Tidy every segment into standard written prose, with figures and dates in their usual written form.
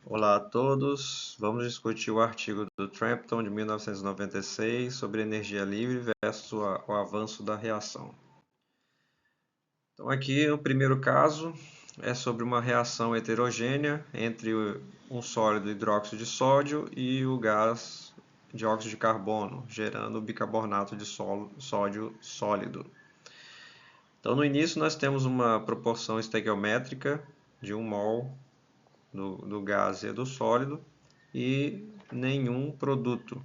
Olá a todos, vamos discutir o artigo do Trampton de 1996 sobre energia livre versus o avanço da reação. Então aqui o primeiro caso é sobre uma reação heterogênea entre um sólido hidróxido de sódio e o gás dióxido de carbono, gerando bicarbonato de sódio sólido. Então no início nós temos uma proporção estequiométrica de 1 mol do gás e do sólido e nenhum produto.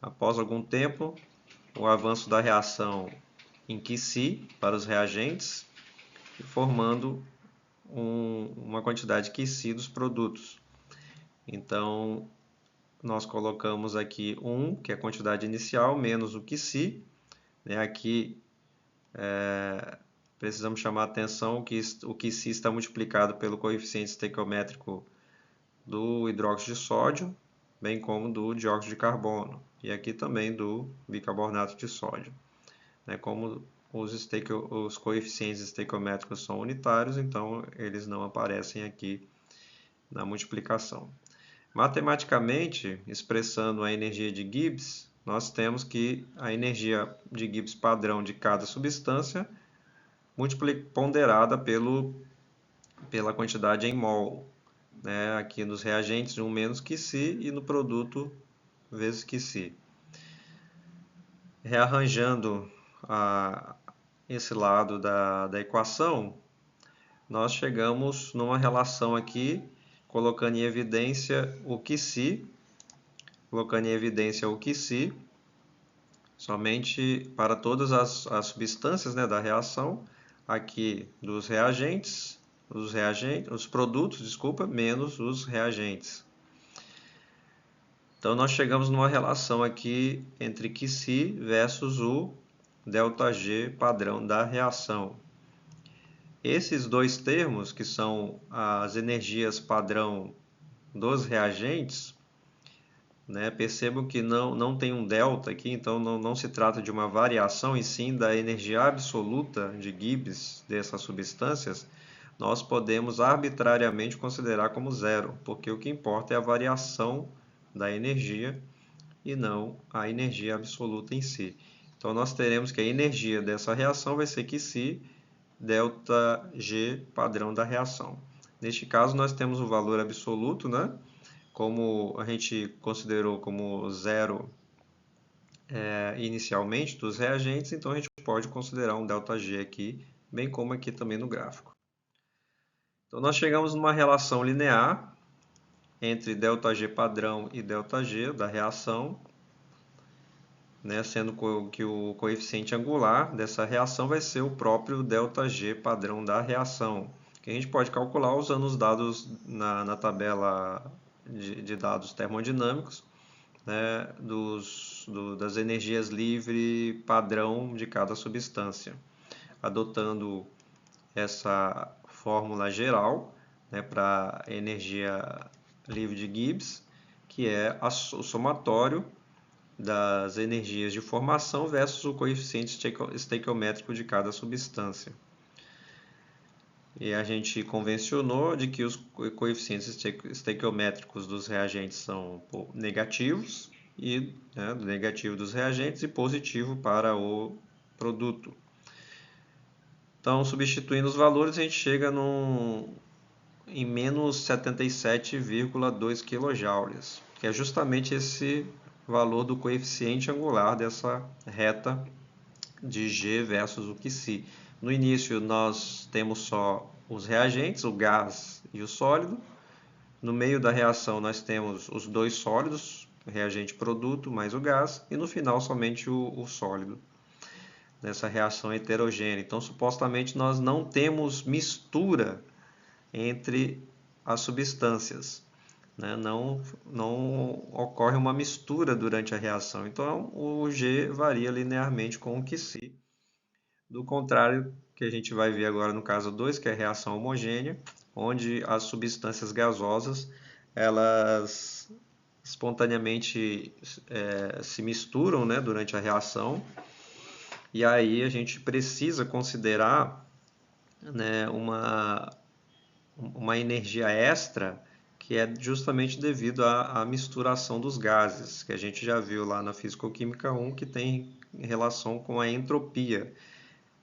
Após algum tempo, o avanço da reação em QC para os reagentes, formando uma quantidade QC dos produtos. Então, nós colocamos aqui 1, que é a quantidade inicial, menos o QC. Aqui precisamos chamar a atenção que o QC está multiplicado pelo coeficiente estequiométrico do hidróxido de sódio, bem como do dióxido de carbono, e aqui também do bicarbonato de sódio. Como os coeficientes estequiométricos são unitários, então eles não aparecem aqui na multiplicação. Matematicamente, expressando a energia de Gibbs, nós temos que a energia de Gibbs padrão de cada substância ponderada pela quantidade em mol. Aqui nos reagentes 1 menos QC e no produto vezes QC. Rearranjando esse lado da equação, nós chegamos numa relação aqui, colocando em evidência o QC, somente para todas as substâncias da reação, aqui dos reagentes, os produtos, menos os reagentes. Então nós chegamos numa relação aqui entre QC versus o ΔG padrão da reação. Esses dois termos, que são as energias padrão dos reagentes, percebam que não tem um delta aqui, então não se trata de uma variação, e sim da energia absoluta de Gibbs dessas substâncias, nós podemos arbitrariamente considerar como zero, porque o que importa é a variação da energia e não a energia absoluta em si. Então nós teremos que a energia dessa reação vai ser QC ΔG padrão da reação. Neste caso nós temos o valor absoluto, como a gente considerou como zero inicialmente dos reagentes, então a gente pode considerar um ΔG aqui, bem como aqui também no gráfico. Então nós chegamos numa relação linear entre ΔG padrão e ΔG da reação, sendo que o coeficiente angular dessa reação vai ser o próprio ΔG padrão da reação, que a gente pode calcular usando os dados na tabela de dados termodinâmicos, das energias livre padrão de cada substância, adotando essa fórmula geral para a energia livre de Gibbs, que é o somatório das energias de formação versus o coeficiente estequiométrico de cada substância. E a gente convencionou de que os coeficientes estequiométricos dos reagentes são negativos, negativo dos reagentes e positivo para o produto. Então, substituindo os valores, a gente chega em menos 77,2 kJ, que é justamente esse valor do coeficiente angular dessa reta de G versus o QC. No início nós temos só os reagentes, o gás e o sólido. No meio da reação nós temos os dois sólidos, o reagente produto mais o gás, e no final somente o sólido, nessa reação heterogênea. Então supostamente nós não temos mistura entre as substâncias. Não ocorre uma mistura durante a reação. Então, o G varia linearmente com o QC. Do contrário, que a gente vai ver agora no caso 2, que é a reação homogênea, onde as substâncias gasosas elas espontaneamente se misturam durante a reação. E aí a gente precisa considerar uma energia extra que é justamente devido à misturação dos gases, que a gente já viu lá na Físico-Química 1, que tem relação com a entropia.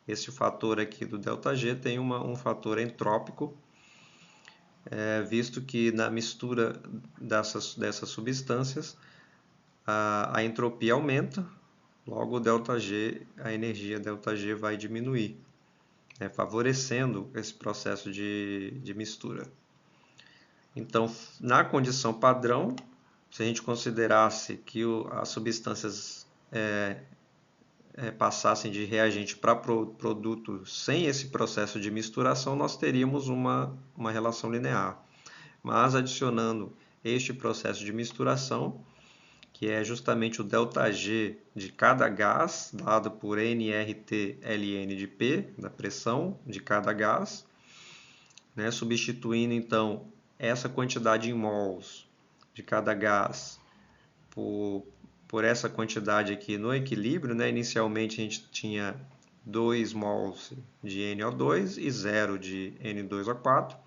Esse fator aqui do ΔG tem um fator entrópico, visto que na mistura dessas substâncias a entropia aumenta, logo o ΔG, a energia ΔG vai diminuir, favorecendo esse processo de mistura. Então, na condição padrão, se a gente considerasse que as substâncias passassem de reagente para produto sem esse processo de misturação, nós teríamos uma relação linear. Mas adicionando este processo de misturação, que é justamente o ΔG de cada gás, dado por nRT/ln de P, da pressão de cada gás, substituindo então essa quantidade em mols de cada gás por essa quantidade aqui no equilíbrio, Inicialmente a gente tinha 2 mols de NO2 e 0 de N2O4.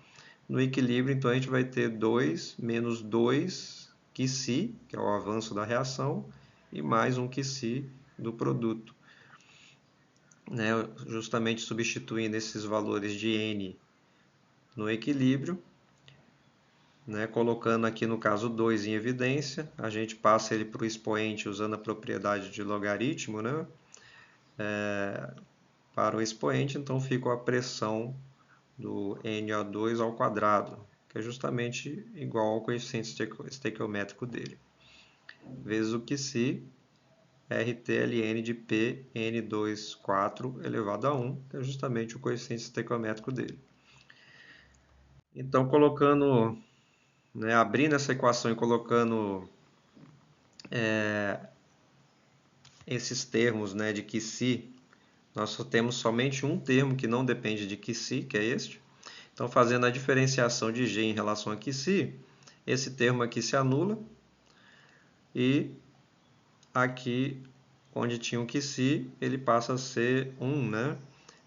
No equilíbrio, então, a gente vai ter 2 menos 2 QC, que é o avanço da reação, e mais um QC do produto. Justamente substituindo esses valores de N no equilíbrio, colocando aqui no caso 2 em evidência, a gente passa ele para o expoente usando a propriedade de logaritmo, para o expoente, então fica a pressão do NO2 ao quadrado, que é justamente igual ao coeficiente estequiométrico dele, vezes o QC, RT/ln de P N2,4 elevado a 1, que é justamente o coeficiente estequiométrico dele. Então, colocando, abrindo essa equação e colocando esses termos de QC, nós só temos somente um termo que não depende de QC, que é este. Então, fazendo a diferenciação de G em relação a QC, esse termo aqui se anula. E aqui, onde tinha um QC, ele passa a ser 1,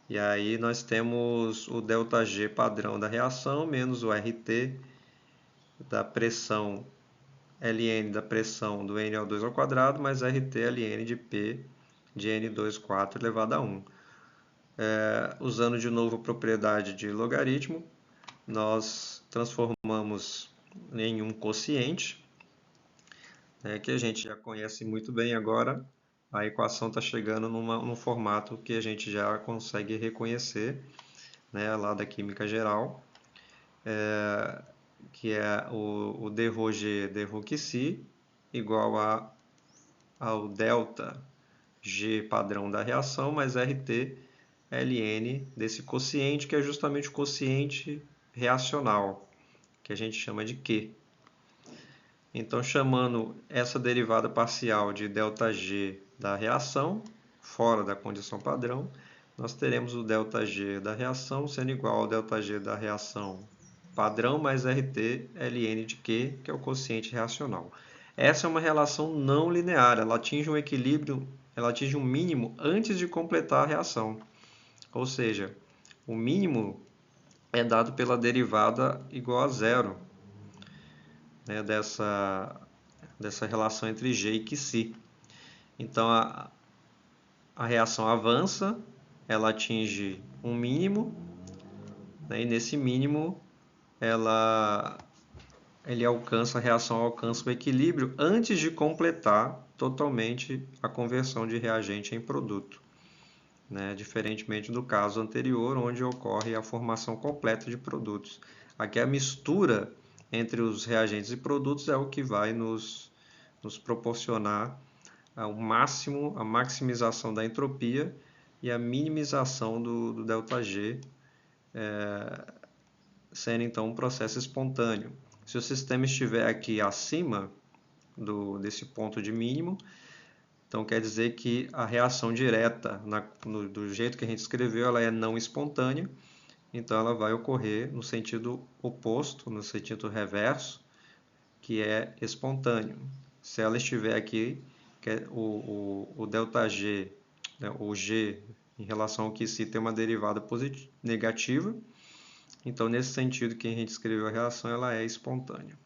E aí nós temos o ΔG padrão da reação, menos o RT da pressão ln da pressão do NO2 ao quadrado, mais RT/ln de P de N2,4 elevado a 1. Usando de novo a propriedade de logaritmo, nós transformamos em um quociente, que a gente já conhece muito bem agora. A equação está chegando num formato que a gente já consegue reconhecer, lá da química geral, que é o dρG dρQC igual ao ΔG padrão da reação mais RT/ln desse quociente, que é justamente o quociente reacional, que a gente chama de Q. Então, chamando essa derivada parcial de ΔG da reação, fora da condição padrão, nós teremos o ΔG da reação sendo igual ao ΔG da reação padrão mais RT/ln de Q, que é o quociente reacional. Essa é uma relação não linear, ela atinge um equilíbrio, ela atinge um mínimo antes de completar a reação. Ou seja, o mínimo é dado pela derivada igual a zero, dessa relação entre G e QC. Então, a reação avança, ela atinge um mínimo, e nesse mínimo a reação alcança o equilíbrio antes de completar totalmente a conversão de reagente em produto. Diferentemente do caso anterior, onde ocorre a formação completa de produtos. Aqui a mistura entre os reagentes e produtos é o que vai nos proporcionar a maximização da entropia e a minimização do ΔG, sendo então um processo espontâneo. Se o sistema estiver aqui acima desse ponto de mínimo, então quer dizer que a reação direta, do jeito que a gente escreveu, ela é não espontânea, então ela vai ocorrer no sentido oposto, no sentido reverso, que é espontâneo. Se ela estiver aqui, o ΔG, o G em relação ao QC tem uma derivada negativa, Então, nesse sentido que a gente escreveu a reação, ela é espontânea.